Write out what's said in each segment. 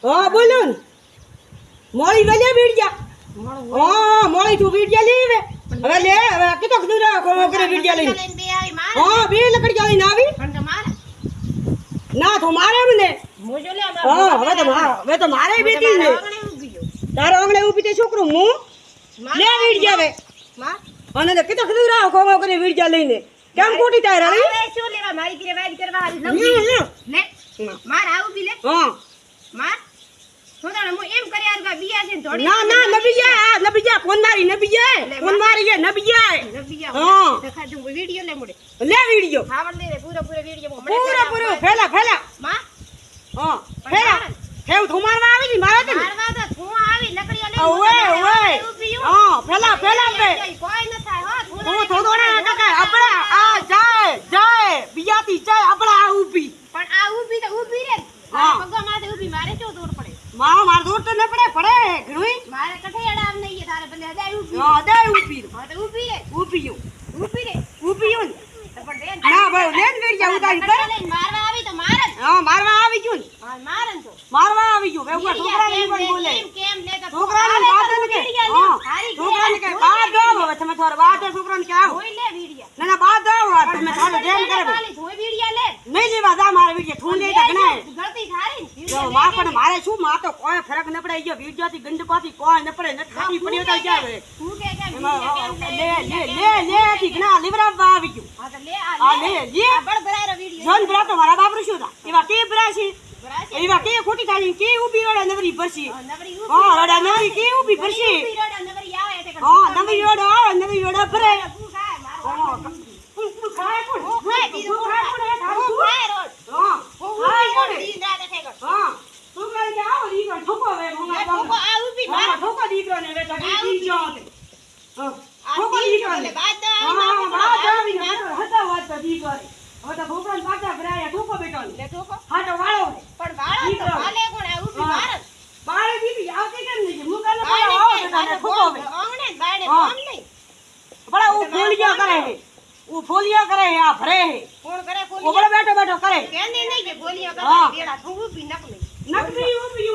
હા બોલો ને મોળી ગલે બીડ્યા હા મોળી તું બીડ્યા લેવે હવે લે હવે કીધો કીધું રાખો કરે બીડ્યા લઈને હા બે લકડી લઈને આવી ના તો મારે મને હા હવે તો મારે બેટી ને તારો આંગણે ઊભી તે છોકરો હું લે બીડ્યા હવે અને કીધો કીધું રાખો કરે બીડ્યા લઈને કેમ ખોટી તારે શું લેવા મારી ઘરે વાડ કરવા લે માર આવું બી લે હા માર હું એમ કરી આરગા બિયા છે થોડી ના નબીજા ફોન મારી નબીજા હા દેખા જો વિડિયો લે મોડે લે વિડિયો ખાવડ લે પૂરો વિડિયો પૂરો ફેલા માં હા ફેલા કેવ તું મારવા આવી ની મારા તે મારવા તો તું આવી લકડીઓ લે ઓએ હા ફેલા બે કોઈ ન થાય હો તું થોડોડા કાકા આપડા આ જાય બિયાતી જાય આપડા આ ઊભી પણ આ ઊભી રે હા પગવા માથે ઊભી મારે શું દૂર પડે માર દૂર તો ન પડે ઘણુઈ મારે કઠેડા આમ નહીં તારે ભલે હદાય ઊભી હા હદાય ઊભી હા તો ઊભી રે પણ ના ભાઈ લેન વેર જાવ તારી પર મારવા આવી તો માર હા મારવા આવી ગયું હા મારન તો મારવા આવી ગયું બેઉવા છોકરાને પણ બોલે કેમ લે તો છોકરાને બાદ કે હા છોકરાને કે બાદ આવો હવે તમે થોર બાદ છોકરાને કે આવો જોઈ લે વિડિયા ના બાદ આવો તમે થોડો જેમ કરે ખાલી જોઈ વિડિયા લે નહીં લેવા જા મારે વિડિયા ઠૂં દે તો ગણે ગળતી થારી જો માં પણ મારે શું માં તો કોઈ ફરક ન પડે ગયો વિડિયાથી ગંડપાથી કોઈ ન પડે ન ખાટી પડ્યો તો જાવે તું કે લે થી ગણા લીવરાવા આવી ગયું હા તો લે આ લે બળ ભરાયરો વિડિયો જોન ભરા તો મારા બાપરું શું થા એવા કે ભરાશી એવા કે ખોટી થાળી કે ઊભી રોડા નવરી ભરશી નવરી હા રોડા નવરી કે ઊભી ભરશી નવરી આવે તે હા નવરી રોડા ભરે તું ખાય મારો ખાય કોણ ખાય દીધું ખાય કોણ હે ખાય રોજ હા ખાય કોણ દી રાતે થેગો હા તું કહે કે આવો દીકરો ઠોકો વે મોંગા ઠોકો આ ઊભી માર ઠોકો દીકરો ને વે તો દી જાવ તે હા ઠોકો દીકરો ને બાદ હા બાદ આવી ને હતા વાત તો દીકરો હવે તો ભોપરાન પાછા ભરાયા ઠોકો બેટો લે ઠોકો હા તો વાળો પણ વાળો તો વાલે કોણ આ ઊભી માર બાળે દીદી આવતી કેમ નહીં મુકાનો બાળે આવો તો ઠોકો વે આંગણે બાળે કોમ નહીં બડા ઓ ફોલિયા કરે હે ઓ ફોલિયા કરે હે આ ભરે હે કોણ કરે ઓ બડા બેઠો કરે કેને નહીં કે બોલિયા કરે હા. બેડા તું ઊભી નકલી નકમી ઊભી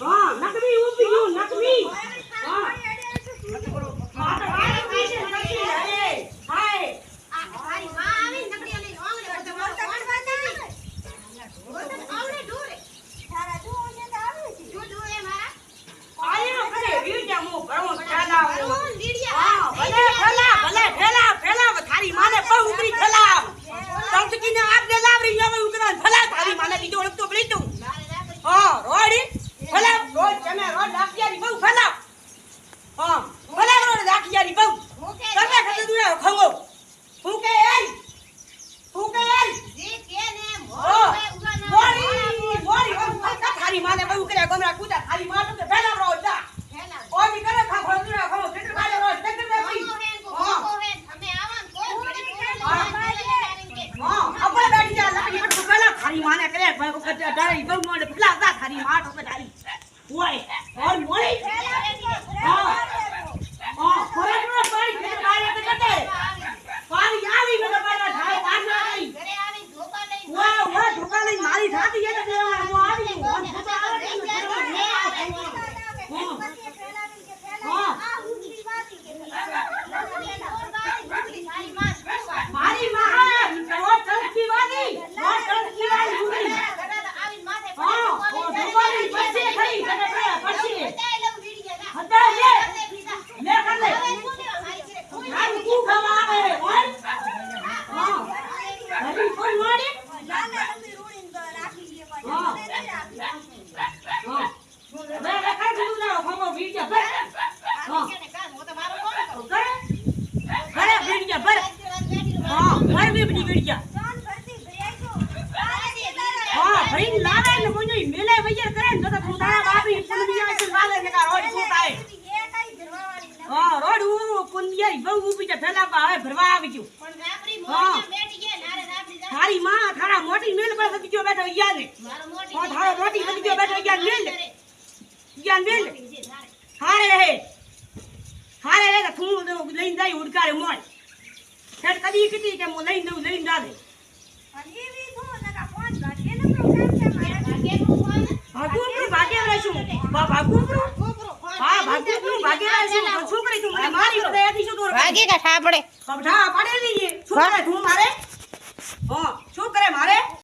હા નકમી ઊભી હા હાય આ તારી માં આવી નકડી લઈને આંગણે તો કોણ વાંચે આંગણે દૂરે તારા જો છે તો આવી છે જો દૂરે મારા આયો કરે વીડિયા મો ભરો ચાલા વીડિયા ભલે ફેલા થારી માને બહુ ઉતરી ફેલા તમકીને આપને લાવરી હવે ઉકરા ભલા થારી માને બીજો ઓળખ તો બળી દઉં હા રોડી ભલા રોડ તમે રોડ રાખિયારી બહુ ફેલા હા ભલા રોડ રાખિયારી બહુ તમે કદે દુએ ખંગો ફૂકે આઈ જે કે ને મોરી થારી માને બહુ કરે ગમરા કુદા થારી માનો કે ભલા રોડ જા ઓય કરે ખા ભોદરા ખો કેટલે બાજે રોડ કેટલે ભાઈ હા આપણે બેઠી જા લાગી બટ ભલા થારી માને કરે ભાઈ કો ડાળી બહુ મોડે ભલા જા થારી માટ કે ડાળી ઓય ઓર મોરી હા ફરક ન પાડી કે બારે કે કટે પાણી આવી મને બારા થાય બાર ના આવી ઘરે આવી ધોકા લઈ વાહ ધોકા લઈ મારી થાતી એ તો હું આવી હું ધોકા આવી હા મારી માં રોડ તળકી વાળી ઉડી હા ધોકા લઈ પછી ખરી પછી હતા લે કર લે આ તું ખાવા આવે ઓય હા હરી કોઈ મોડી મે કાઈ દીધું ના ખમો વીડિયા ભર ઘરે વીડિયા ભર હા ભર વીડિયા હા ભરી લાવે ને કોઈ મેલે વૈયર કરે ને તો તારા બાપી પુનિયા છે વાલે ને કા રોડ ફૂટાય હા રોડ પુનિયા બહુ ઊભી છે ફેલાવા હવે ભરવા આવી ગયું પણ રાપરી મોટી બેઠી ગયા નારે રાપરી તારી માં થારા મોટી મેલ પર સતી ગયો બેઠો યાર ને મારો મોટી ઓ થારો મોટી સતી ગયો બેઠો યાર મેલ હારે હે તો તું લઈને જાય ઉડકારે મોય ફેર કદી કીધી કે હું લઈને જાવે ભાગી કાઢા પડે સમજા પાડે નહીં શું કરે તું મારે હા શું કરે મારે